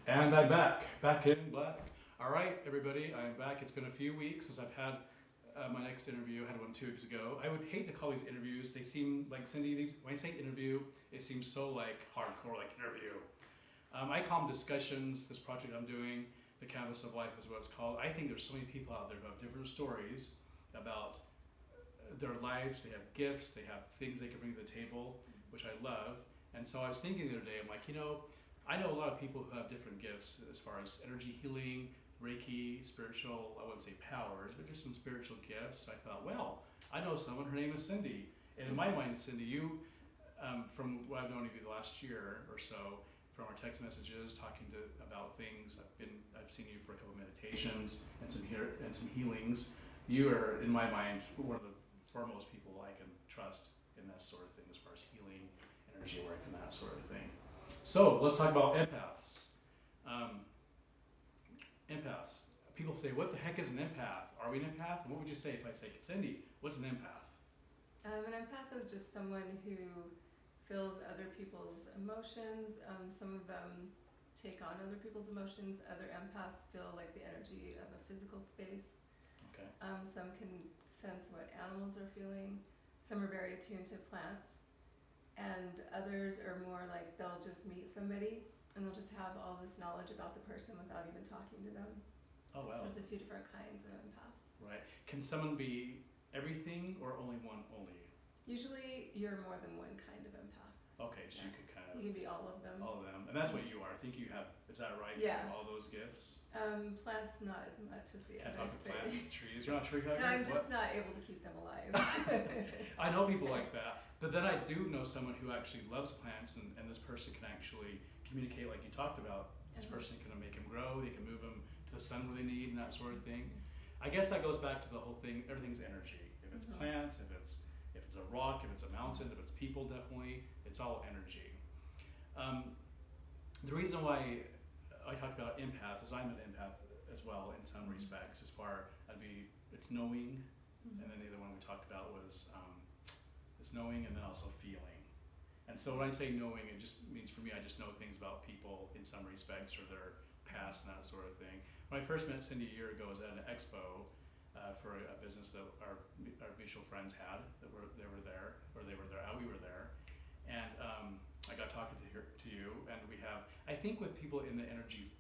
And I'm back in black. All right, everybody, I'm back. It's been a few weeks since I've had my next interview. I had one 2 weeks ago. I would hate to call these interviews. They seem like, Cindy, when I say interview, it seems so like hardcore, like interview. I call them discussions. This project I'm doing, the Canvas of Life is what it's called. I think there's so many people out there who have different stories about their lives. They have gifts. They have things they can bring to the table, which I love. And so I was thinking the other day, I'm like, I know a lot of people who have different gifts as far as energy healing, Reiki, spiritual, I wouldn't say powers, but just some spiritual gifts. So I thought, well, I know someone, her name is Cindy. And in my mind, Cindy, you, from what I've known of you the last year or so, from our text messages, talking about things, I've seen you for a couple of meditations and some healings. You are, in my mind, one of the foremost people I can trust in that sort of thing, as far as healing, energy work, and that sort of thing. So let's talk about empaths. Empaths. People say, what the heck is an empath? Are we an empath? And what would you say if I say, Cindy, what's an empath? An empath is just someone who feels other people's emotions. Some of them take on other people's emotions. Other empaths feel like the energy of a physical space. Okay. Some can sense what animals are feeling. Some are very attuned to plants. And others are more like they'll just meet somebody and they'll just have all this knowledge about the person without even talking to them. Oh, wow. So there's a few different kinds of empaths. Right. Can someone be everything or only one only? Usually you're more than one kind of empath. Okay, so you could kind of... You can be all of them. All of them. And that's what you are. I think you have, is that right? Yeah. You have all those gifts? Plants not as much as the Can't others. talk to plants, trees. You're not a tree hugger? No, I'm just not able to keep them alive. I know people like that. But then I do know someone who actually loves plants, and this person can actually communicate like you talked about. This person can make them grow, they can move them to the sun where they need, and that sort of thing. I guess that goes back to the whole thing, everything's energy. If it's plants, if it's a rock, if it's a mountain, if it's people, definitely, it's all energy. The reason why I talked about empath is I'm an empath as well in some respects, as far it's knowing, and then the other one we talked about was is knowing and then also feeling. And so when I say knowing, it just means for me, I just know things about people in some respects or their past and that sort of thing. When I first met Cindy a year ago, I was at an expo for a business that our mutual friends had, we were there, we were there. And I got talking to you, and we have, I think with people in the energy,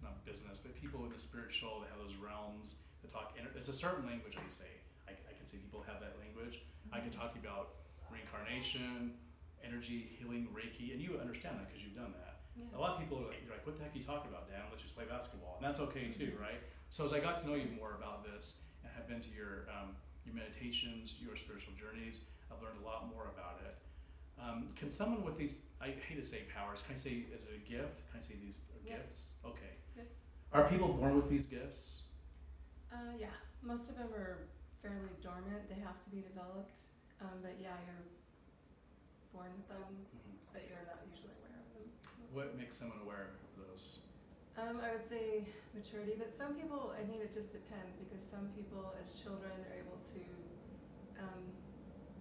not business, but people in the spiritual, they have those realms that talk, it's a certain language I say. I can see people have that language. I can talk to you about reincarnation, energy, healing, Reiki, and you understand that because you've done that. Yeah. A lot of people are like, you're like, what the heck are you talking about, Dan? Let's just play basketball. And that's okay too, right? So as I got to know you more about this and have been to your meditations, your spiritual journeys, I've learned a lot more about it. Can someone with these, I hate to say powers, can I say, is it a gift? Can I say these are gifts? Okay. Gifts. Are people born with these gifts? Yeah, most of them are fairly dormant. They have to be developed. But yeah, you're born with them, but you're not usually aware of them. What makes someone aware of those? I would say maturity, but some people, it just depends, because some people as children, they're able to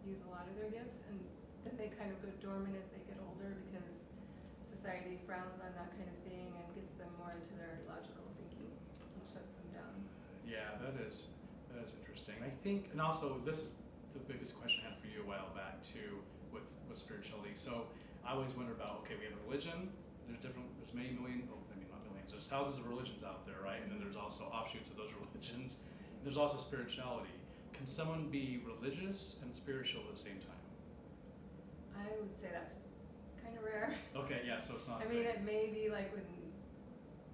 use a lot of their gifts, and then they kind of go dormant as they get older because society frowns on that kind of thing and gets them more into their logical thinking and shuts them down. Yeah, that is interesting. I think, and also this is the biggest question I had for you a while back too, with spirituality. So I always wonder about, okay, we have a religion, there's many million, maybe not millions, there's thousands of religions out there, right? And then there's also offshoots of those religions. There's also spirituality. Can someone be religious and spiritual at the same time? I would say that's kind of rare. Okay, yeah, so it's not. It may be like when,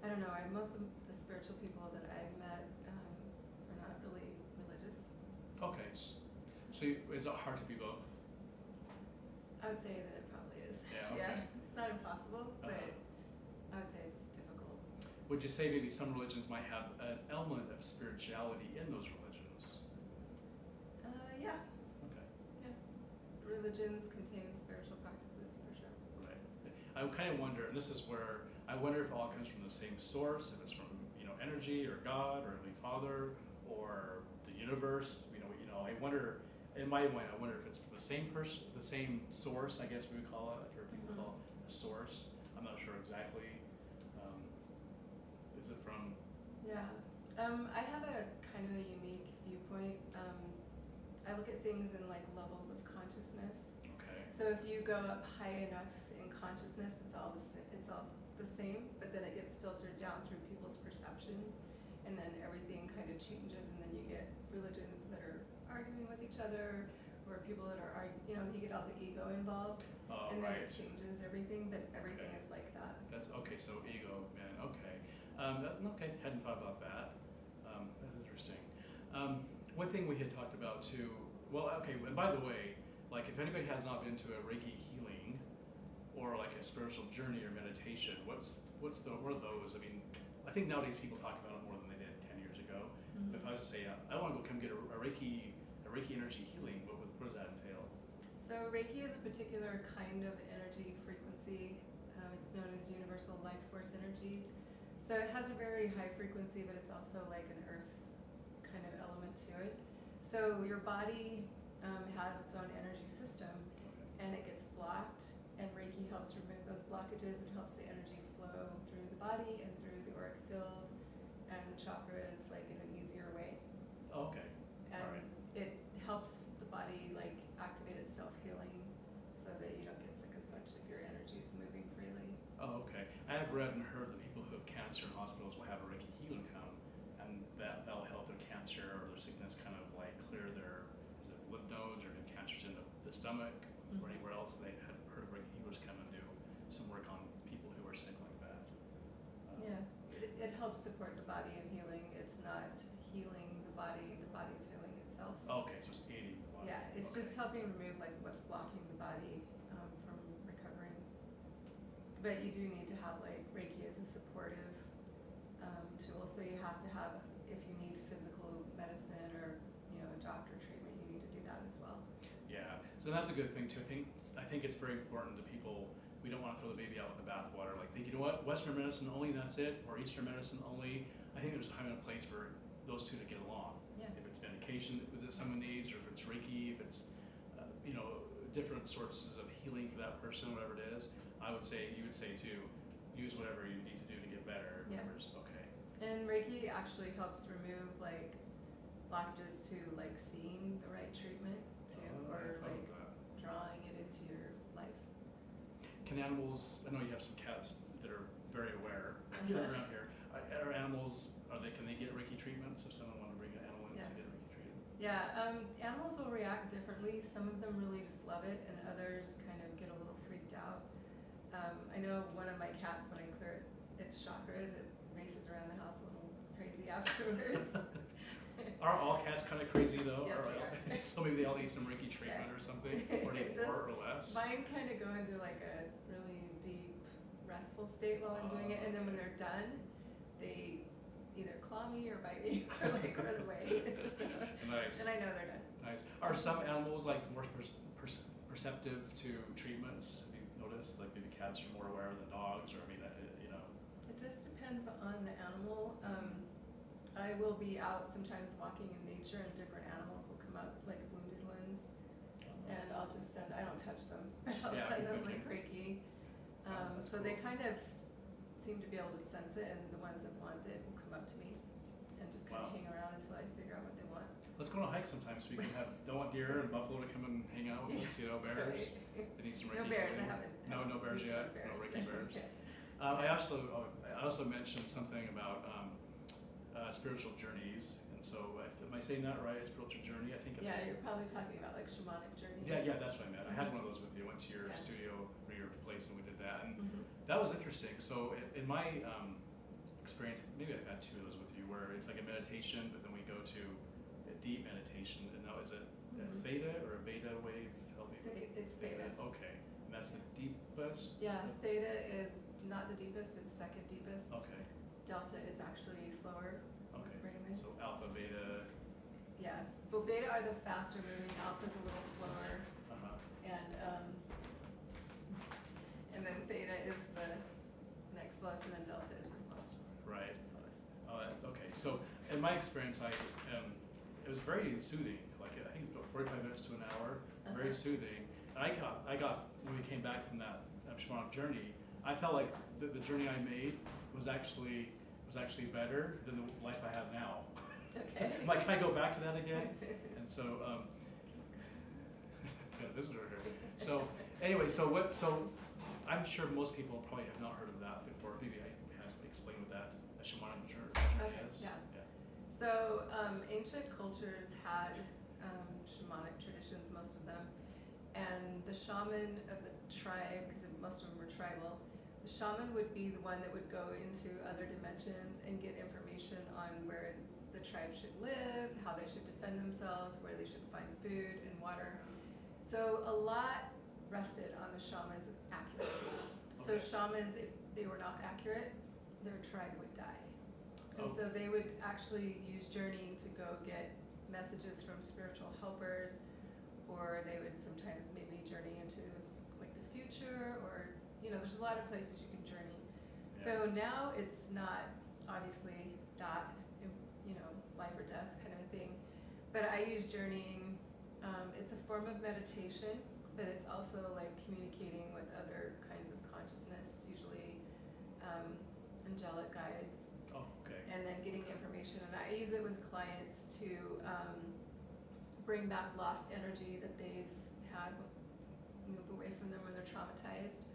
I don't know, most of the spiritual people that I've met are not really religious. Okay, so is it hard to be both? I would say that it probably is. Yeah, okay. Yeah, it's not impossible, but I would say it's difficult. Would you say maybe some religions might have an element of spirituality in those religions? Yeah. Okay. Yeah. Religions contain spiritual practices, for sure. Right. I kind of wonder, and this is where I wonder if it all comes from the same source, if it's from energy or God or Heavenly Father or the universe. I wonder. In my mind, I wonder if it's from the same person, the same source, I guess we would call it. I've heard people call it a source. I'm not sure exactly. Is it from? Yeah. I have a kind of a unique viewpoint. I look at things in like levels of consciousness. Okay. So if you go up high enough in consciousness, it's all the same, but then it gets filtered down through people's perceptions, and then everything kind of changes, and then you get religions that are arguing with each other, or people that are you get all the ego involved, and then Right. it changes everything, but everything Okay. is like that. That's okay. So ego, man. Okay. Okay. Hadn't thought about that. That's interesting. One thing we had talked about too. Well, okay. And by the way, like if anybody has not been to a Reiki healing or like a spiritual journey or meditation, what are those? I mean, I think nowadays people talk about it more than they did 10 years ago. Mm-hmm. If I was to say, I want to go come get a Reiki energy healing, what does that entail? So Reiki is a particular kind of energy frequency. It's known as universal life force energy. So it has a very high frequency, but it's also like an earth kind of element to it. So your body has its own energy system, Okay. and it gets blocked, and Reiki helps remove those blockages. It helps the energy flow through the body and through the auric field and the chakras like in an easier way. Oh, okay. And All right. it helps the body like activate its self-healing so that you don't get sick as much if your energy is moving freely. Oh, okay. I have read and heard that people who have cancer in hospitals will have a Reiki healer come, and that'll help their cancer or their sickness kind of like clear their lymph nodes or any cancers in the stomach or anywhere else. They had heard of Reiki healers come and do some work on people who are sick like that. Yeah, it helps support the body in healing. It's not healing the body's healing itself. Okay, so it's aiding the body. Yeah, it's Okay. just helping remove like what's blocking the body from recovering. But you do need to have like Reiki as a supportive tool. So you have to have, if you need physical medicine or a doctor treatment, you need to do that as well. Yeah, so that's a good thing too. I think it's very important to people. We don't want to throw the baby out with the bathwater. Like think, you know what, Western medicine only, that's it, or Eastern medicine only. I think there's a time and a place for those two to get along. Yeah. If it's medication that someone needs, or if it's Reiki, if it's different sources of healing for that person, whatever it is, you would say too, use whatever you need to do to get better. Yeah. Okay. And Reiki actually helps remove like blockages to like seeing the right treatment too, or like drawing it into your life. Can animals? I know you have some cats that are very aware. Get around here. Are animals? Can they get Reiki treatments if someone wanted to bring an animal in to get Reiki treatment? Yeah, animals will react differently. Some of them really just love it, and others kind of get a little freaked out. I know one of my cats, when I clear its chakras, it races around the house a little crazy afterwards. Are all cats kind of crazy though? Yes, they are. So maybe they all need some Reiki treatment or something, or need more or less. Mine kind of go into like a really deep, restful state while I'm doing it, and then when they're done, they either claw me or bite me or like run away. Nice. And I know they're done. Nice. Are some animals like more perceptive to treatments? Have you noticed? Like maybe cats are more aware than dogs, or I mean, It just depends on the animal. I will be out sometimes walking in nature, and different animals will come up, like wounded ones, and I'll just I don't touch them, but I'll send them like Reiki. So cool. they kind of seem to be able to sense it, and the ones that want it will come up to me and just kind of hang around until I figure out what they want. Let's go on a hike sometime so we can don't want deer and buffalo to come and hang out with us, bears. They need some Reiki. No bears, healing. I haven't. No bears yet. Bears. No Reiki bears. Okay. I also mentioned something about spiritual journeys, and so am I saying that right? Spiritual journey, I think. Yeah, you're probably talking about like shamanic journey. Yeah, that's what I meant. I had one of those with you. I went to your studio or your place and we did that, and that was interesting. So in my experience, maybe I've had two of those with you, where it's like a meditation, but then we go to a deep meditation. And now is it a theta or a beta wave? It's theta. Okay, and that's the deepest. Yeah, theta is not the deepest; it's second deepest. Okay. Delta is actually slower. Okay. Brainwaves. So alpha, beta. Yeah, but beta are the faster moving. Alpha's a little slower, and then theta is the next slowest, and then delta is the most Right. slowest. Okay. So in my experience, it was very soothing. Like I think it's about 45 minutes to an hour. Very soothing. And I got when we came back from that shamanic journey, I felt like the journey I made was was actually better than the life I have now. Okay. I'm like, can I go back to that again? And so, got a visitor here. So anyway, so I'm sure most people probably have not heard of that before. Maybe I have explained what that a shamanic journey is. Yeah. So ancient cultures had shamanic traditions, most of them, and the shaman of the tribe, because most of them were tribal, the shaman would be the one that would go into other dimensions and get information on where the tribe should live, how they should defend themselves, where they should find food and water. So a lot rested on the shaman's accuracy. So shamans, if they were not accurate, their tribe would die. And so they would actually use journeying to go get messages from spiritual helpers, or they would sometimes maybe journey into like the future, or there's a lot of places you can journey. Yeah. So now it's not obviously that life or death kind of a thing, but I use journeying. It's a form of meditation, but it's also like communicating with other kinds of consciousness, usually angelic guides. Oh, okay. And then getting information, and I use it with clients to bring back lost energy that they've had move away from them when they're traumatized,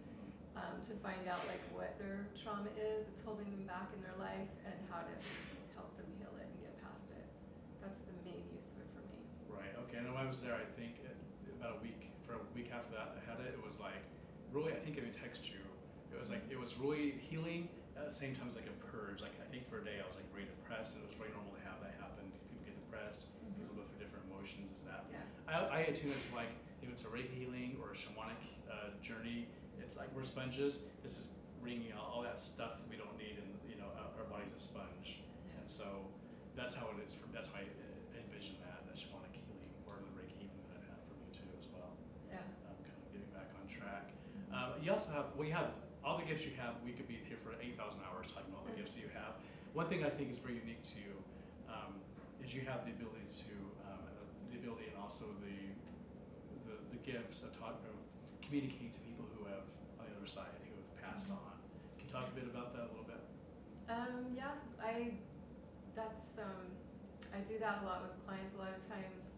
to find out like what their trauma is that's holding them back in their life and how to help them heal it and get past it. That's the main use of it for me. Right. Okay. And when I was there, I think about a week after that I had it. It was like really, I think I even text you. It was like it was really healing. At the same time, it was like a purge. Like I think for a day, I was like very depressed, and it was very normal to have that happen. People get depressed. People go through different emotions. Is that? Yeah. I attune it to like if it's a Reiki healing or a shamanic journey. It's like we're sponges. This is wringing out all that stuff that we don't need, and our body's a sponge. Yeah. And so that's how it is. That's how I envision that shamanic healing or the Reiki healing that I've had for me too as well. Yeah. Kind of getting back on track. You also have all the gifts you have. We could be here for 8,000 hours talking about all the gifts that you have. One thing I think is very unique to you is you have the ability and also the gifts of communicating to people who have on the other side who have passed on. Can you talk a bit about that a little bit? Yeah, I do that a lot with clients a lot of times.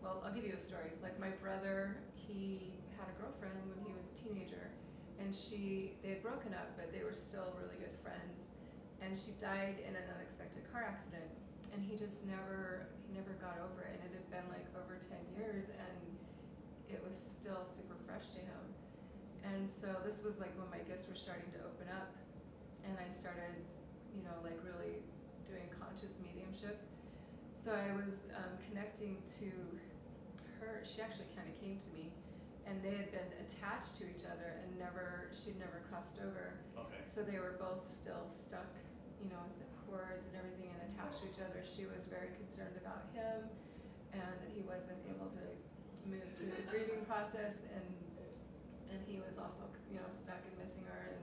Well, I'll give you a story. Like my brother, he had a girlfriend when he was a teenager, and they had broken up, but they were still really good friends. And she died in an unexpected car accident, and he never got over it. And it had been like over 10 years, and it was still super fresh to him. And so this was like when my gifts were starting to open up, and I started, like really doing conscious mediumship. So I was connecting to her. She actually kind of came to me, and they had been attached to each other, and she'd never crossed over. Okay. So they were both still stuck, with the cords and everything, and attached to each other. She was very concerned about him, and that he wasn't able to move through the grieving process, and he was also, stuck and missing her,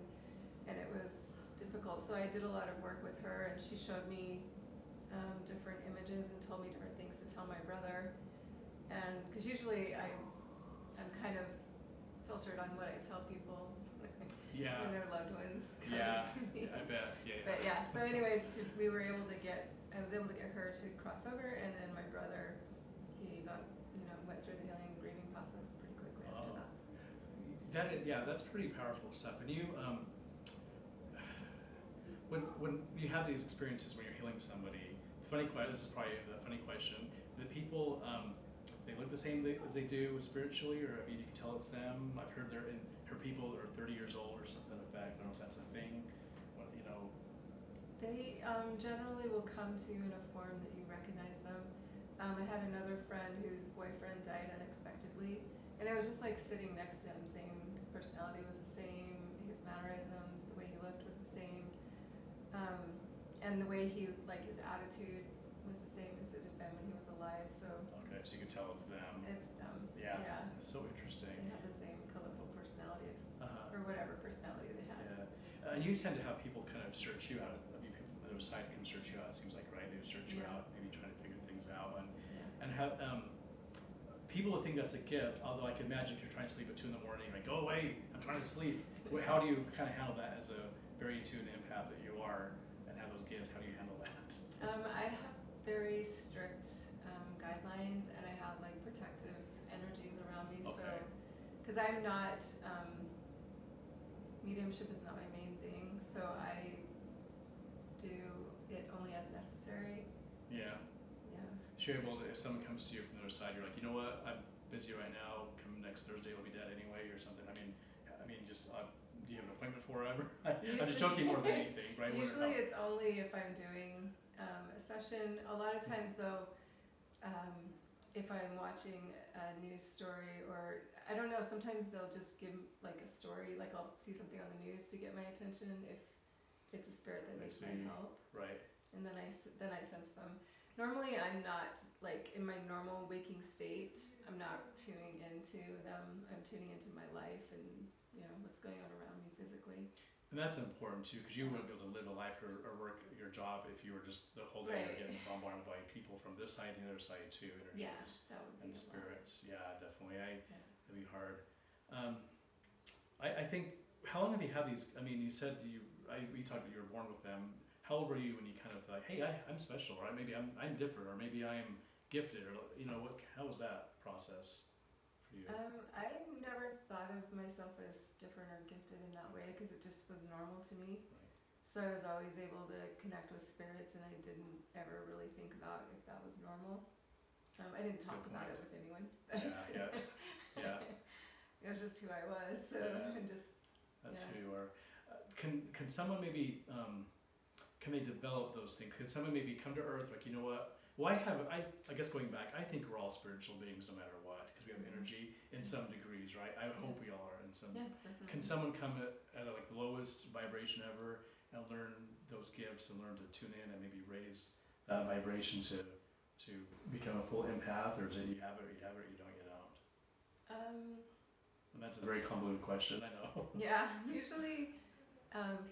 and it was difficult. So I did a lot of work with her, and she showed me different images and told me different things to tell my brother. And because usually I'm kind of filtered on what I tell people Yeah. when their loved ones come Yeah. to me. I bet. Yeah. But yeah, so anyways, I was able to get her to cross over, and then my brother, he got, went through the healing and grieving process pretty quickly after that. That's pretty powerful stuff. And you, when you have these experiences when you're healing somebody, this is probably the funny question. Do the people, they look the same as they do spiritually, or you can tell it's them? I've heard her people are 30 years old or something like that. I don't know if that's a thing. They generally will come to you in a form that you recognize them. I had another friend whose boyfriend died unexpectedly, and it was just like sitting next to him, his personality was the same, his mannerisms, the way he looked was the same, and the way his attitude was the same as it had been when he was alive. So okay, so you can tell it's them. It's them. Yeah. Yeah. It's so interesting. They have the same colorful personality, or whatever personality they had. Yeah. And you tend to have people kind of search you out. I mean, people on the other side can search you out. It seems like, right? They search you out, maybe trying to figure things out, and have people would think that's a gift. Although I can imagine if you're trying to sleep at 2 a.m, like, go away, I'm trying to sleep. How do you kind of handle that as a very tuned empath that you are and have those gifts, how do you handle that? I have very strict guidelines, and I have like protective energies around me. So, Okay. because I'm not, mediumship is not my main thing, so I do it only as necessary. Yeah. Yeah. So you're able to, if someone comes to you from the other side, you're like, you know what, I'm busy right now. Come next Thursday, I'll be dead anyway, or something. I mean, just do you have an appointment for her ever? I'm just joking more than anything, right? Usually, it's only if I'm doing a session. A lot of times, though, if I'm watching a news story, or I don't know, sometimes they'll just give like a story. Like I'll see something on the news to get my attention if it's a spirit that needs my help. Right. And then I sense them. Normally, I'm not like in my normal waking state. I'm not tuning into them. I'm tuning into my life and what's going on around me physically. And that's important too, because you wouldn't be able to live a life or work your job if you were just the whole day you're getting bombarded by people from this side and the other side too, energies that would be and spirits. A lot. Yeah, definitely. It'd be hard. I think, how long have you had these? I mean, you said you talked about you were born with them. How old were you when you kind of like, hey, I'm special, right? Maybe I'm different, or maybe I'm gifted, or how was that process for you? I never thought of myself as different or gifted in that way because it just was normal to me. Right. So I was always able to connect with spirits, and I didn't ever really think about if that was normal. I didn't talk about it with anyone. Yeah. It was just who I was. So that's who you are. Can someone maybe can they develop those things? Can someone maybe come to Earth like, you know what? Well, I guess going back, I think we're all spiritual beings no matter what, because we have energy in some degrees, right? I hope we all are in some. Yeah, definitely. Can someone come at like the lowest vibration ever and learn those gifts and learn to tune in and maybe raise that vibration to become a full empath, or is it you have it or you don't, you don't? And that's a very convoluted question, I know. Yeah, usually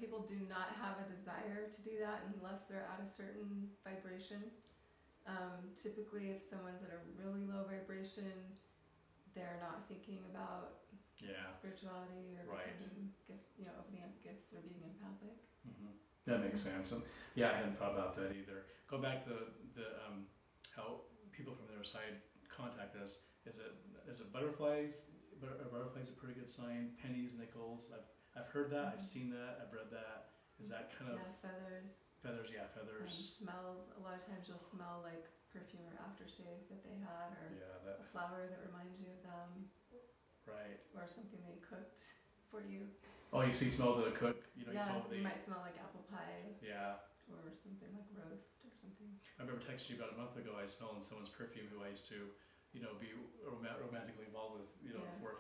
people do not have a desire to do that unless they're at a certain vibration. Typically, if someone's at a really low vibration, they're not thinking about spirituality or opening up gifts or being empathic. Mm-hmm. That makes sense. And I hadn't thought about that either. Go back to the how people from the other side contact us. Is it butterflies? Butterflies a pretty good sign. Pennies, nickels. I've heard that. I've seen that. I've read that. Is that kind of feathers? Feathers. Smells. A lot of times you'll smell like perfume or aftershave that they had, or a flower that reminds you of them. Right. Or something they cooked for you. Oh, you smell the cook. You might smell like apple pie. Yeah. Or something like roast or something. I remember texting you about a month ago. I smelled someone's perfume who I used to, be romantically involved with, 4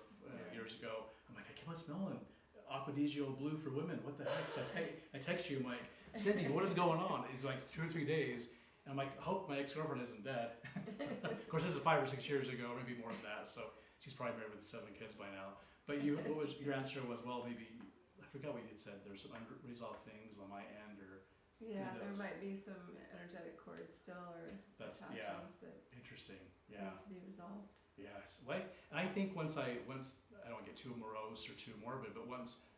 years ago. I'm like, I keep on smelling Aquadigio blue for women. What the heck? So I text you, I'm like, Cindy, what is going on? It's like 2 or 3 days. And I'm like, I hope my ex-girlfriend isn't dead. Of course, this is 5 or 6 years ago, maybe more than that. So she's probably married with 7 kids by now. But what was your answer? Was, well, maybe I forgot what you had said. There's some unresolved things on my end, or there might be some energetic cords still, or attachments that interesting. need to be resolved. Yes, life. And I think once I don't get too morose or too morbid, but once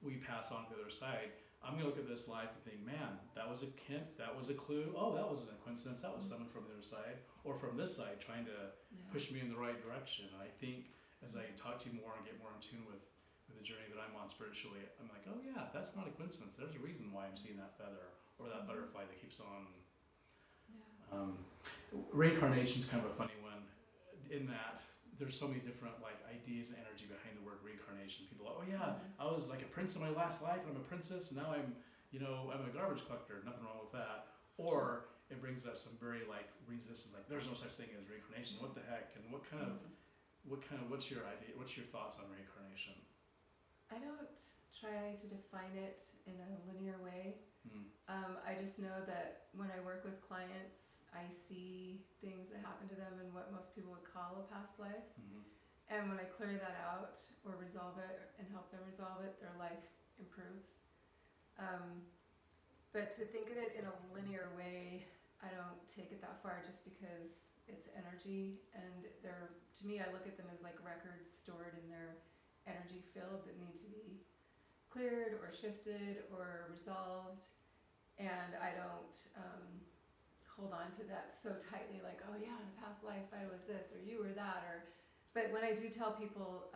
we pass on to the other side, I'm gonna look at this life and think, man, that was a hint, that was a clue. Oh, that wasn't a coincidence. That was someone from the other side or from this side trying to push me in the right direction. And I think as I talk to you more and get more in tune with the journey that I'm on spiritually, I'm like, oh yeah, that's not a coincidence. There's a reason why I'm seeing that feather or that butterfly that keeps on. Reincarnation is kind of a funny one in that there's so many different ideas and energy behind the word reincarnation. People are like, oh yeah, I was like a prince in my last life and I'm a princess, and now I'm a garbage collector. Nothing wrong with that. Or it brings up some very resistance, there's no such thing as reincarnation. What the heck? And what's your idea? What's your thoughts on reincarnation? I don't try to define it in a linear way. I just know that when I work with clients, I see things that happen to them in what most people would call a past life. And when I clear that out or resolve it and help them resolve it, their life improves. But to think of it in a linear way, I don't take it that far, just because it's energy, and to me, I look at them as like records stored in their energy field that need to be cleared or shifted or resolved, and I don't hold on to that so tightly, like, oh yeah, in a past life I was this or you were that, or. But when I do tell people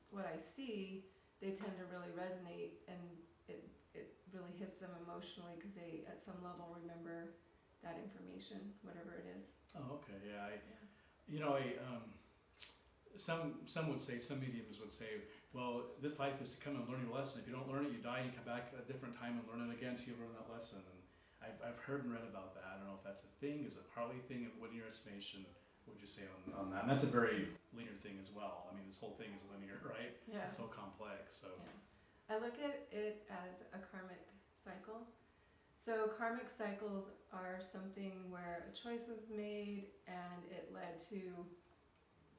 what I see, they tend to really resonate, and it really hits them emotionally because they at some level remember that information, whatever it is. Oh, okay, yeah. Yeah. You know, some would say, some mediums would say, well, this life is to come and learn your lesson. If you don't learn it, you die, and you come back at a different time and learn it again until you learn that lesson. And I've heard and read about that. I don't know if that's a thing, is it partly a thing, what in your estimation would you say on that? And that's a very linear thing as well. I mean, this whole thing is linear, right? Yeah. It's so complex, so. Yeah. I look at it as a karmic cycle. So karmic cycles are something where a choice was made and it led to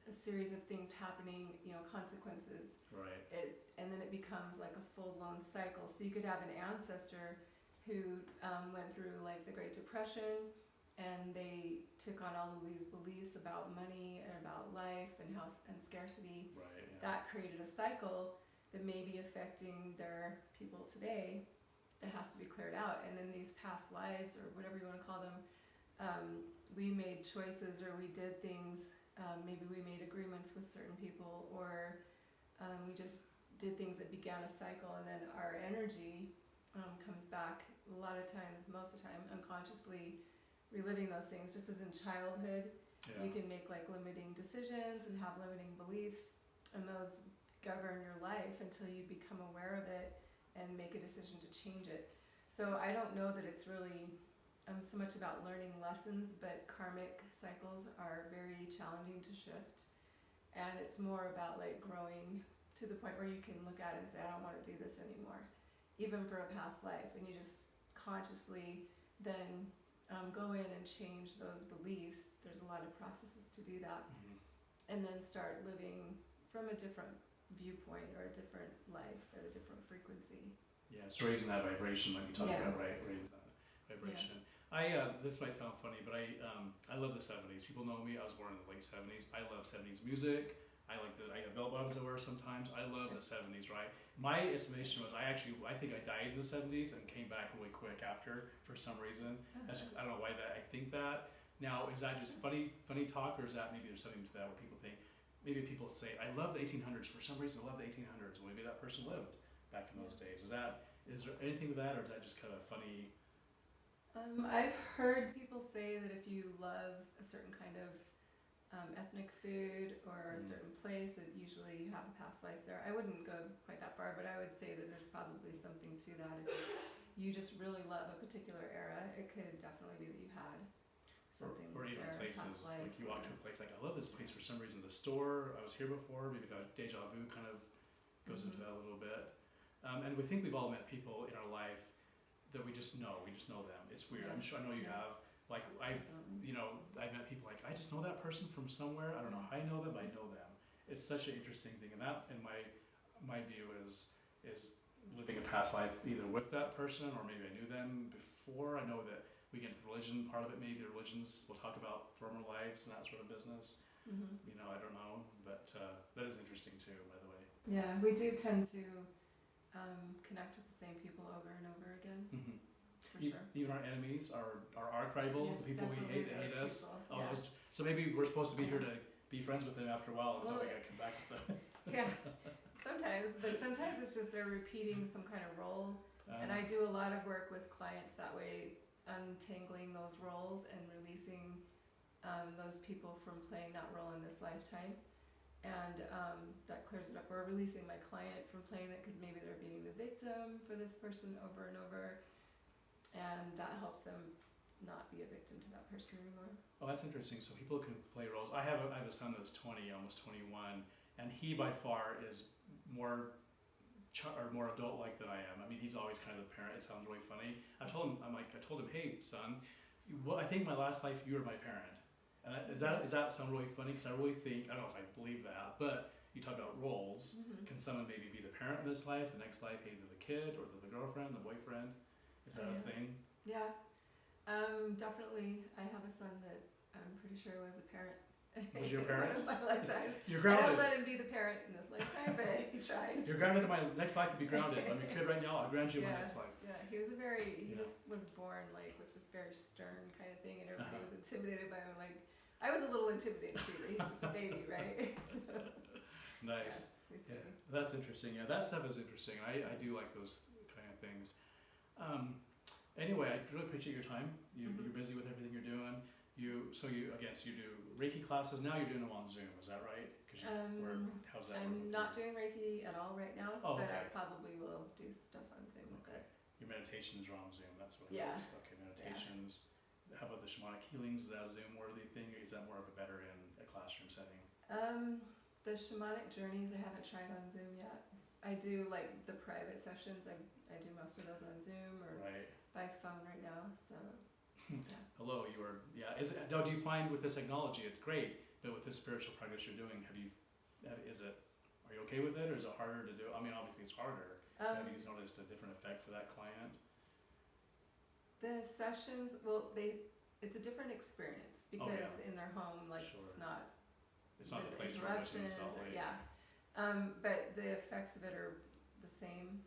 a series of things happening, consequences. Right. And then it becomes like a full-blown cycle. So you could have an ancestor who went through like the Great Depression, and they took on all of these beliefs about money and about life and scarcity. Right. Yeah. That created a cycle that may be affecting their people today that has to be cleared out. And then these past lives, or whatever you want to call them, we made choices, or we did things, maybe we made agreements with certain people, or we just did things that began a cycle, and then our energy comes back a lot of times, most of the time, unconsciously reliving those things. Just as in childhood, Yeah. you can make like limiting decisions and have limiting beliefs, and those govern your life until you become aware of it and make a decision to change it. So I don't know that it's really so much about learning lessons, but karmic cycles are very challenging to shift, and it's more about like growing to the point where you can look at it and say, I don't want to do this anymore, even for a past life, and you just consciously then go in and change those beliefs. There's a lot of processes to do that. Mm-hmm. And then start living from a different viewpoint, or a different life at a different frequency. Yeah, it's raising that vibration, like you talked Yeah. about, right? Raising that vibration. This might sound funny, but I love the 70s. People know me. I was born in the late 70s. I love 70s music. I have bell bottoms I wear sometimes. I love the 70s, right? My estimation was I think I died in the 70s and came back really quick after for some reason. I don't know why I think that. Now, is that just funny talk, or is that maybe there's something to that where people think, maybe people say, I love the 1800s. For some reason, I love the 1800s. Well, maybe that person lived back in those days. Is there anything to that, or is that just kind of funny? I've heard people say that if you love a certain kind of ethnic food or a certain place, that usually you have a past life there. I wouldn't go quite that far, but I would say that there's probably something to that. If you just really love a particular era, it could definitely be that you had something Or even there, places, past life, like you walk to a place, like I love this place for some reason, the store, I was here before, maybe that deja vu kind of goes into that a little bit. And we think we've all met people in our life that we just know them. It's weird. Yeah. I'm sure, I know you have. Like I've met people like, I just know that person from somewhere. I don't know how I know them, but I know them. It's such an interesting thing, and that, in my view, is living a past life either with that person, or maybe I knew them before. I know that we get into the religion part of it. Maybe the religions will talk about former lives and that sort of business. Mm-hmm. I don't know, but that is interesting too, by the way. Yeah, we do tend to connect with the same people over and over again. Mm-hmm. For sure. Even our enemies, our archivals, Yes, the people we hate, they hate us. people, Oh, yeah. so maybe we're supposed to be here to be friends with them after a while. If not, we gotta come back with them. Yeah, sometimes, but sometimes it's just they're repeating some kind of role. And I do a lot of work with clients that way, untangling those roles and releasing those people from playing that role in this lifetime. And that clears it up. Or releasing my client from playing it because maybe they're being the victim for this person over and over. And that helps them not be a victim to that person anymore. Oh, that's interesting. So people can play roles. I have a son that's 20, almost 21, and he by far is more adult-like than I am. I mean, he's always kind of the parent. It sounds really funny. I told him, hey, son, I think my last life you were my parent. And does that sound really funny? Because I really think, I don't know if I believe that, but you talk about roles. Mm-hmm. Can someone maybe be the parent in this life, the next life either the kid or the girlfriend, the boyfriend? Is that a thing? Yeah, definitely. I have a son that I'm pretty sure was a parent Was your in parent? one of my lifetimes. You're I don't grounded. let him be the parent in this lifetime, but he tries. You're grounded in my next life to be grounded. I'm your kid right now. I'll ground you in my Yeah. next life. Yeah, he was he Yeah. just was born like with this very stern kind of thing, and everybody Uh-huh. was intimidated by him. Like, I was a little intimidated too, but he's just a baby, right? Nice. Yeah, he's Yeah, baby. that's interesting. Yeah, that stuff is interesting. I do like those kind of things. Anyway, I really appreciate your time. Mhm. You're busy with everything you're doing. So you do Reiki classes now. You're doing them on Zoom. Is that right? How's that? work I'm with not you? doing Reiki at all right now, Oh, but okay. I probably will do stuff on Zoom with Okay. it. Your meditations are on Zoom. That's what Yeah. it is. Okay, meditations. How about the shamanic healings? Is that a Zoom worthy thing, or is that more of a better in a classroom setting? The shamanic journeys I haven't tried on Zoom yet. I do like the private sessions. I do most of those on Zoom or Right. by phone right now. So yeah. Hello, you are. Yeah. Do you find with this technology, it's great, but with this spiritual practice you're doing, are you okay with it, or is it harder to do? I mean, obviously it's harder. Have you noticed a different effect for that client? The sessions, it's a different experience because in their home, like Sure. it's not It's not the there's place where it's in interruptions. Salt Lake. Yeah, but the effects of it are the same,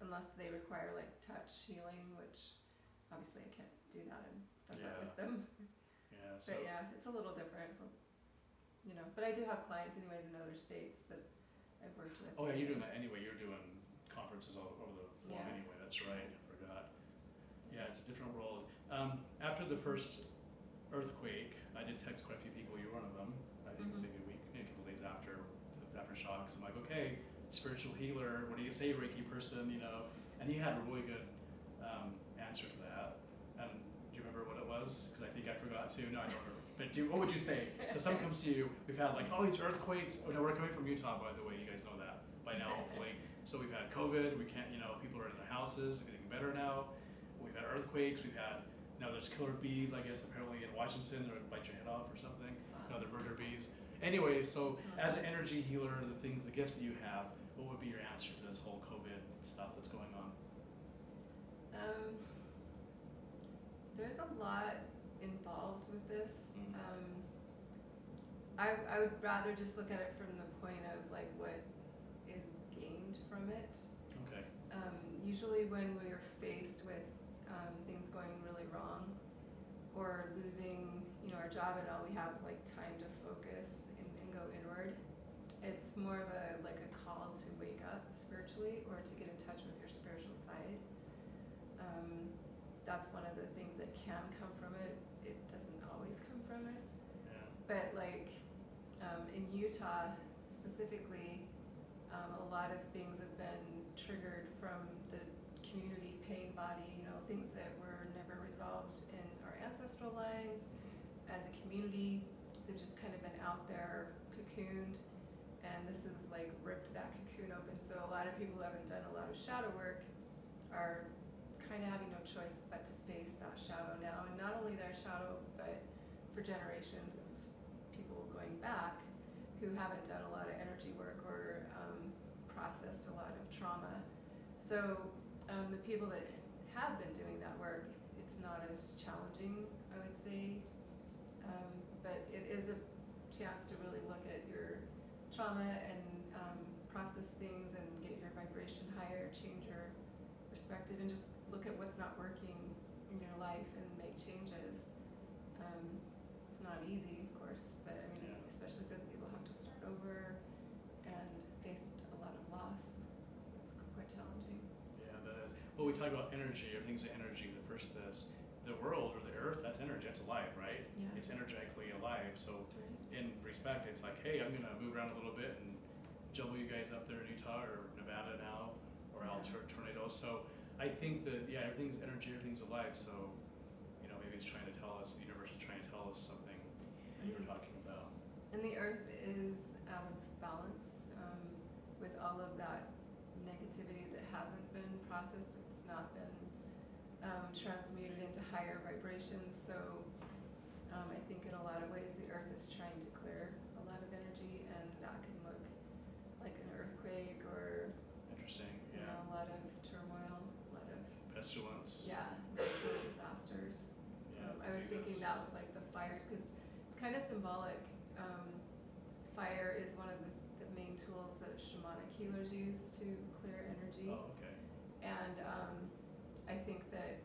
unless they require like touch healing, which obviously I can't do that and done that with them. Yeah. So But yeah, it's a little different. But I do have clients anyways in other states that I've worked with. oh yeah, you're doing that anyway. You're doing conferences all over the phone Yeah. anyway. That's right. I forgot. Yeah, it's a different world. After the first earthquake, I did text quite a few people. You're one of them. I think Mhm. maybe a couple days after the aftershocks. I'm like, okay, spiritual healer. What do you say, Reiki person? And he had a really good answer to that. And do you remember what it was? Because I think I forgot to. No, I don't remember. But what would you say? So someone comes to you. We've had like all these earthquakes. Oh no, we're coming from Utah, by the way. You guys know that by now, hopefully. So we've had COVID. We can't. People are in their houses. It's getting better now. We've had earthquakes. Now there's killer bees, I guess, apparently in Washington. They're going to bite your head off or something. Wow. They're murder bees. Anyway, so as an energy healer, the gifts that you have, what would be your answer to this whole COVID stuff that's going on? There's a lot involved with this. Mhm. I would rather just look at it from the point of like what is gained from it. Okay. Usually when we are faced with things going really wrong or losing, our job and all we have is like time to focus and go inward, it's more of a call to wake up spiritually or to get in touch with your spiritual side. That's one of the things that can come from it. It doesn't always come from it. Yeah. But in Utah specifically, a lot of things have been triggered from the community pain body, things that were never resolved in our ancestral lines. As a community, they've just kind of been out there cocooned, and this has ripped that cocoon open. So a lot of people who haven't done a lot of shadow work are kind of having no choice but to face that shadow now. And not only their shadow, but for generations of people going back who haven't done a lot of energy work or processed a lot of trauma. So the people that have been doing that work, it's not as challenging, I would say, but it is a chance to really look at your trauma and process things and get your vibration higher, change your perspective, and just look at what's not working in your life and make changes. It's not easy, of course, but I mean, especially for the people who have to start over and face a lot of loss, it's quite challenging. Yeah, that is. Well, we talk about energy. Everything's energy. The world or the earth, that's energy. That's alive, right? Yeah. It's energetically alive. So Right. in respect, it's like, hey, I'm going to move around a little bit and jumble you guys up there in Utah or Nevada now, or tornadoes. So I think that, everything's energy, everything's alive. So, maybe it's trying to tell us, the universe is trying to tell us something that you were talking about. And the earth is out of balance with all of that negativity that hasn't been processed. It's not been transmuted into higher vibrations. So I think in a lot of ways the earth is trying to clear a lot of energy, and that can look like an earthquake or Interesting. a lot of turmoil, a lot of Pestilence. natural disasters. Yeah, I was thinking diseases. that with the fires, because it's It's kind of symbolic. Fire is one of the main tools that shamanic healers use to clear energy. Oh, okay. And I think that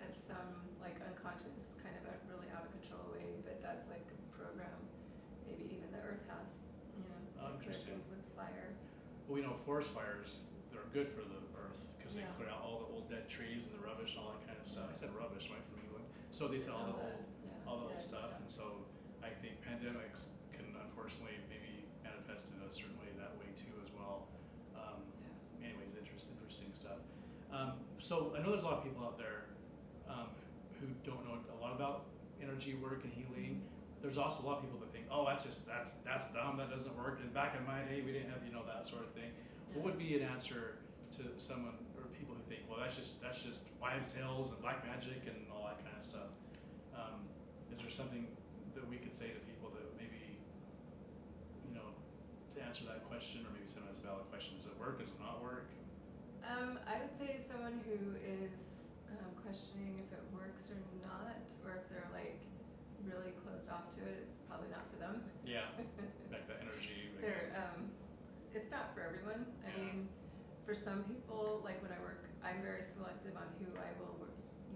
at some like unconscious kind of a really out of control way, but that's like a program maybe even the earth has, you know, to clear Interesting. things with fire. Well, we know forest fires, they're good for the earth because they Yeah. clear out all the old dead trees and the rubbish and all that kind of stuff. I said rubbish, right, from England. So they said all the old, all the old dead stuff. And so I think pandemics can unfortunately maybe manifest in a certain way that way too as well. Anyways, interesting stuff. So I know there's a lot of people out there who don't know a lot about energy work and healing. There's also a lot of people that think, oh, that's dumb, that doesn't work. And back in my day, we didn't have, you know, that sort of thing. What would be an answer to someone or people who think, well, that's just wives' tales and black magic and all that kind of stuff? Is there something that we could say to people that maybe, you know, to answer that question, or maybe someone has a valid question? Does it work? Does it not work? I would say someone who is questioning if it works or not, or if they're like really closed off to it, it's probably not for them. Yeah, like that energy. They're, it's not for everyone. I mean, for some people, like when I work, I'm very selective on who I will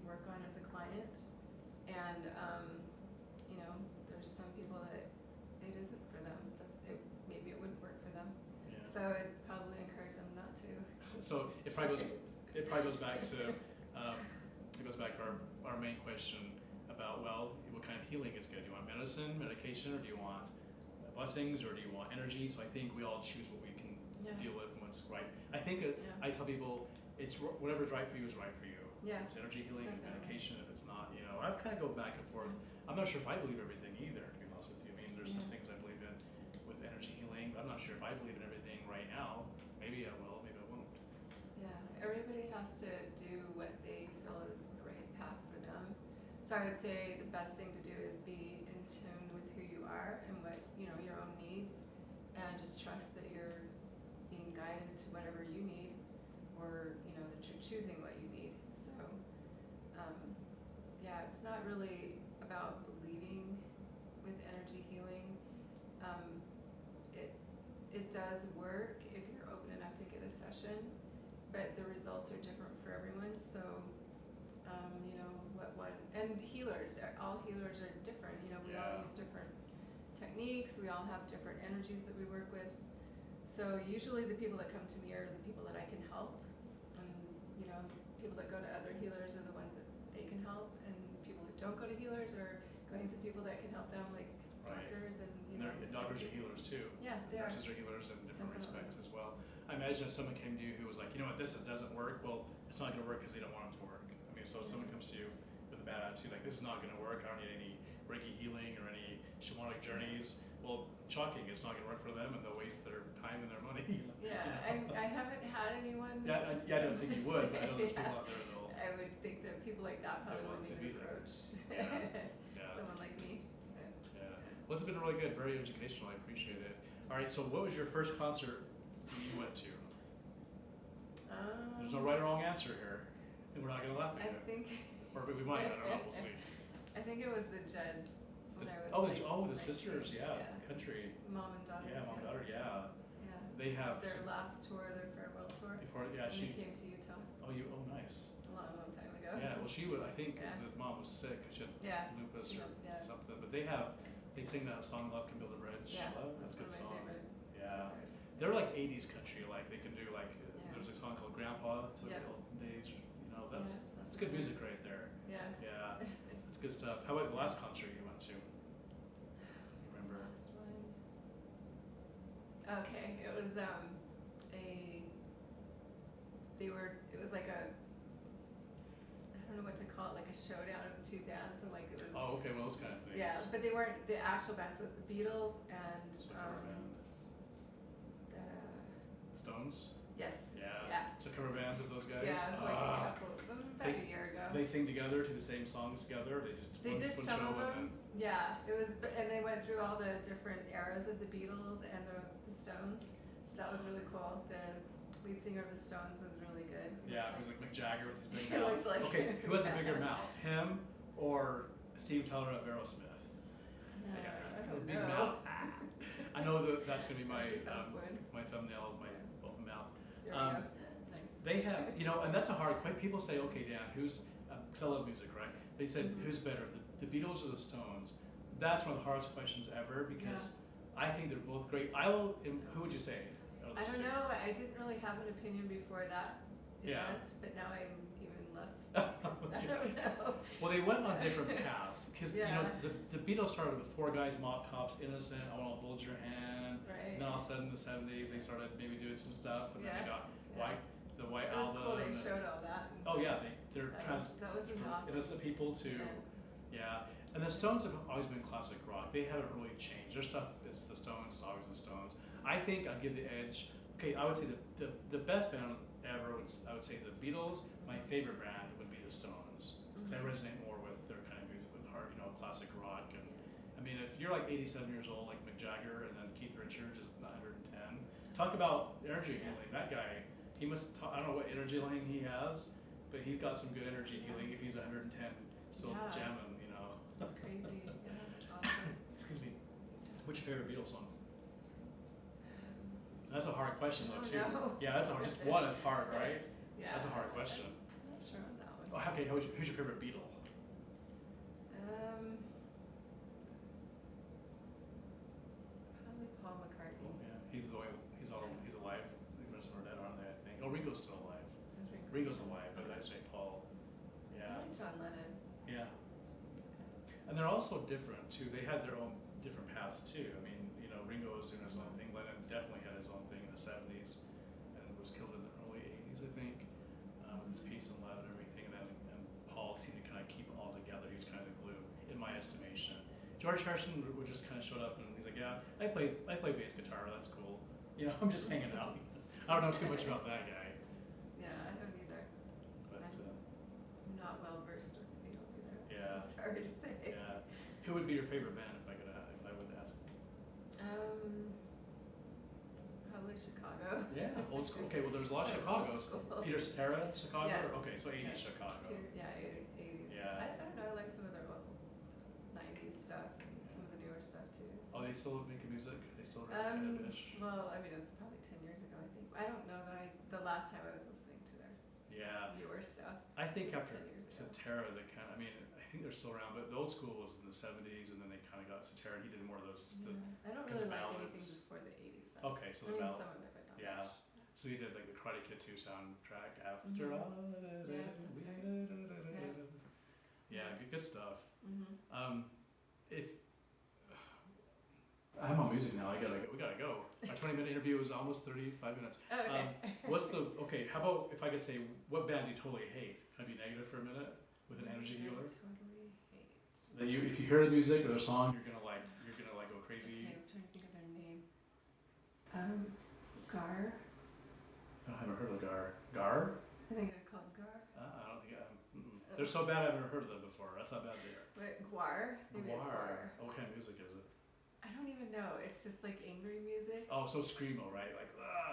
work on as a client, and you know, there's some people that it isn't for them. Maybe it wouldn't work for them. Yeah. So I'd probably encourage them not to. So it probably goes back to our main question about, well, what kind of healing is good? Do you want medicine, medication, or do you want blessings, or do you want energy? So I think we all choose what we can deal with and what's right. I think I tell people it's whatever's right for you is right for you. Yeah. It's energy healing and Definitely. medication. If it's not, you know, I kind of go back and forth. I'm not sure if I believe everything either, to be honest with you. I mean, there's some things I believe in with energy healing, but I'm not sure if I believe in everything right now. Maybe I will, maybe I won't. Yeah, everybody has to do what they feel is the right path for them. So I would say the best thing to do is be in tune with who you are and what, you know, your own needs, and just trust that you're being guided to whatever you need, or, you know, that you're choosing what you need. So, yeah, it's not really about believing with energy healing. It does work if you're open enough to get a session, but the results are different for everyone. So, you know, and all healers are different. You know, we all use different techniques. We all have different energies that we work with. So usually the people that come to me are the people that I can help, and you know, people that go to other healers are the ones that they can help, and people who don't go to healers are going to people that can help them, like doctors and doctors are healers too. Yeah, they Nurses are healers in different Definitely. respects as well. I imagine if someone came to you who was like, you know what, this doesn't work, well, it's not going to work because they don't want it to work. I mean, so if someone comes to you with a bad attitude, like, this is not going to work, I don't need any Reiki healing or any shamanic journeys, well, shocking, it's not going to work for them, and they'll waste their time and their money. Yeah, I haven't had anyone. I don't think you would, but I know there's people out there that'll. I would think that people like that probably want wouldn't to be even there. approach Yeah. someone like me. So. Yeah. Well, it's been really good, very educational. I appreciate it. All right, so what was your first concert that you went to? There's no right or wrong answer here, and we're not going to laugh at I you. think. Or we might, I don't know, we'll see. I think it was the Jeds when I was. The like, sisters, 19. country. Mom and daughter. Yeah, mom and daughter, yeah. Yeah. They have Their last tour, their farewell tour. before, When they came to Utah nice. a long time ago. Yeah, well, she was. I think Yeah. the mom was sick. She had lupus she or had- something. But they sing that song "Love Can Build a Bridge." Yeah, Love, that's a one good of my song. favorite Yeah, authors. they're like '80s country. Like they can do like there's a song called "Grandpa" to the old days. You know, that's good music right there. Yeah. Yeah, that's good stuff. How about the last concert you went to? You remember? Last one. Okay, it was it was like a, I don't know what to call it, like a showdown of two bands. So like it was. Oh, okay, well, those kind of things. Yeah, but they weren't the actual bands. So it was the Beatles and Just a cover band. the. Stones. Yes. Yeah. Yeah. So cover bands of those guys. Yeah, it was like a couple, about a year ago. They sing together to the same songs together. They just They did one some show of them. and then. Yeah, it was, and they went through all the different eras of the Beatles and the Stones. So that was really cool. The lead singer of the Stones was really good. Yeah, it was like Mick Jagger with his big It mouth. looked like- Okay, who has a bigger mouth, him or Steve Tyler of Aerosmith? I the don't big know. mouth. I know that's gonna be my That's a tough one. my thumbnail, my open mouth. There Um, we go. Nice. They have, and that's a hard question. People say, okay, Dan, who's, because I love music, right? They said, Mhm. who's better, the Beatles or the Stones? That's one of the hardest questions ever because I think they're both great. Who would you say? Out of I those don't two? know. I didn't really have an opinion before that Yeah. event, but now I'm even less. I don't know. Well, they went on different paths because Yeah. the Beatles started with four guys, Mop Tops, Innocent, I Want to Hold Your Hand, Right. and then all of a sudden in the '70s they started maybe doing some stuff, and then they got the White It was Album. cool. They and- showed all that. And Oh yeah, they're that was from awesome. Innocent People to yeah. And the Stones have always been classic rock. They haven't really changed. Their stuff is the Stones, it's always the Stones. I think I'd give the edge. Okay, I would say the best band ever I would say the Beatles. My favorite band would be the Stones. Because I resonate more with their kind of music, with hard, classic rock. And I mean, if you're like 87 years old, like Mick Jagger, and then Keith Richards is 110, talk about energy healing. That guy, he must. I don't know what energy line he has, but he's got some good energy healing. If he's 110, still jamming, That's crazy. Yeah, that's awesome. Excuse me. What's your favorite Beatles song? That's a hard question though too. No. Yeah, that's a hard. Just one, it's hard, right? Yeah. That's a hard question. I'm not sure on that one. Oh, okay, who's your favorite Beatle? Probably Paul McCartney. Oh, yeah, he's alive. The rest of them are dead, aren't they? I think. Oh, Ringo's still alive. Is Ringo- Ringo's alive, but Okay. I say Paul. I Yeah, like John Lennon. yeah. And they're also different too. They had their own different paths too. I mean, Ringo was doing his own thing. Lennon definitely had his own thing in the '70s, and was killed in the early '80s, I think, with his peace and love and everything. And Paul seemed to kind of keep it all together. He was kind of the glue, in my estimation. George Harrison would just kind of showed up and he's like, yeah, I play bass guitar. That's cool. I'm just hanging out. I don't know too much about that guy. Yeah, I don't either. But I'm not well versed with the Beatles either. yeah, It's hard to say. yeah. Who would be your favorite band if I would ask? Probably Chicago. Yeah, old school. Okay, well, there's a lot of Old Chicago's. school. Peter Cetera, Chicago. Yes. Okay, so '80s Yes. Chicago. Yeah, 80s. Yeah. I don't know. I like some of their old 90s stuff and some of the newer stuff too. So. Oh, they still making music? They still kind of ish? Well, I mean, it was probably 10 years ago, I think. I don't know though. The last time I was listening to their Yeah. newer stuff. I think It was after 10 years ago. Cetera, I think they're still around, but the old school was in the '70s, and then they kind of got Cetera, and he did more of those. I don't kind of really like anything ballads. before the 80s though. Okay, so I the mean, ballad. some of it, but not Yeah. much. So he did like the Karate Kid 2 soundtrack after Mhm. all. Yeah, that's right. Yeah, good stuff. Mm-hmm. If I'm on music now, we gotta go. My 20-minute interview was almost 35 minutes. Oh, okay. How about if I could say, what band do you totally hate? Can I be negative for a minute with an energy I healer? totally hate. That if you hear the music or the song, you're gonna go crazy. Okay, I'm trying to think of their name. Gar. I haven't heard of Gar. Gar? I think they're called Gar. I don't think they're so bad I haven't heard of them before. That's how bad they are. Wait, Guar? Maybe it's Guar. What kind of music is it? I don't even know. It's just like angry music. Oh, so screamo, right? Like,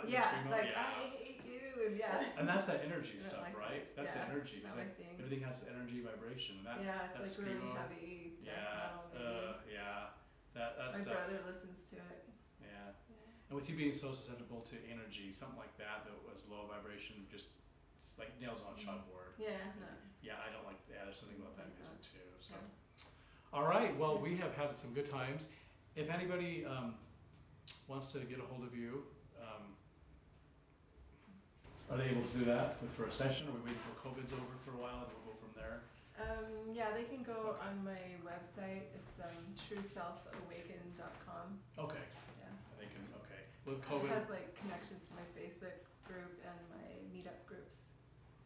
Yeah, screamo? like Yeah. I hate you, and yeah. And that's that energy I don't stuff, like right? that. That's the Yeah, energy. not 'cause my thing. everything has energy, vibration. That It's like really screamo. heavy death Yeah, metal. Maybe. yeah. That My stuff. brother listens to it. Yeah. And with you being so susceptible to energy, something like that was low vibration, just it's like nails on a chalkboard. Yeah, no. Yeah, I don't like. Yeah, there's something about that music too. So. Yeah. All right. Well, we have had some good times. If anybody wants to get a hold of you, are they able to do that for a session? Or are we waiting for COVID's over for a while and we'll go from there? Yeah, they can go Okay. on my website. It's trueselfawaken.com. Okay. Yeah. They can. Okay. With It COVID. has like connections to my Facebook group and my meetup groups.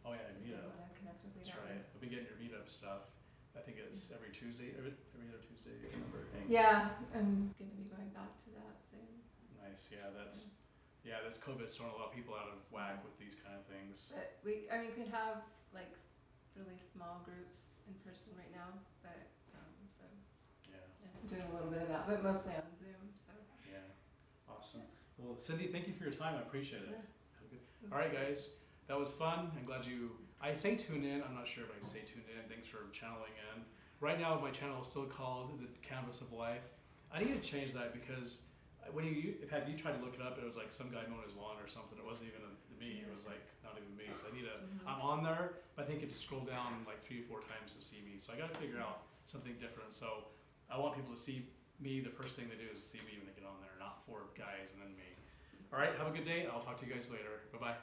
Oh yeah, If you meetup. want to connect with me That's that right. way. We'll be getting your meetup stuff. I think it's every Tuesday, every other Tuesday. I can't remember. Yeah, I'm gonna be going back to that soon. Nice. Yeah, that's COVID's throwing a lot of people out of whack with these kind of things. But could have like really small groups in person right now, but so Yeah. I'm doing a little bit of that, but mostly on Zoom. So Yeah. Awesome. Well, Cindy, thank you for your time. I appreciate it. Yeah. Have a good. All right, guys. That was fun. I'm glad I say tune in. I'm not sure if I say tune in. Thanks for channeling in. Right now, my channel is still called The Canvas of Life. I need to change that because when have you tried to look it up? It was like some guy mowing his lawn or something. It wasn't even me. It was like not even me. So I need to. I'm on there, but I think it to scroll down like 3 or 4 times to see me. So I got to figure out something different. So I want people to see me. The first thing they do is see me when they get on there, not 4 guys and then me. All right. Have a good day. I'll talk to you guys later. Bye bye.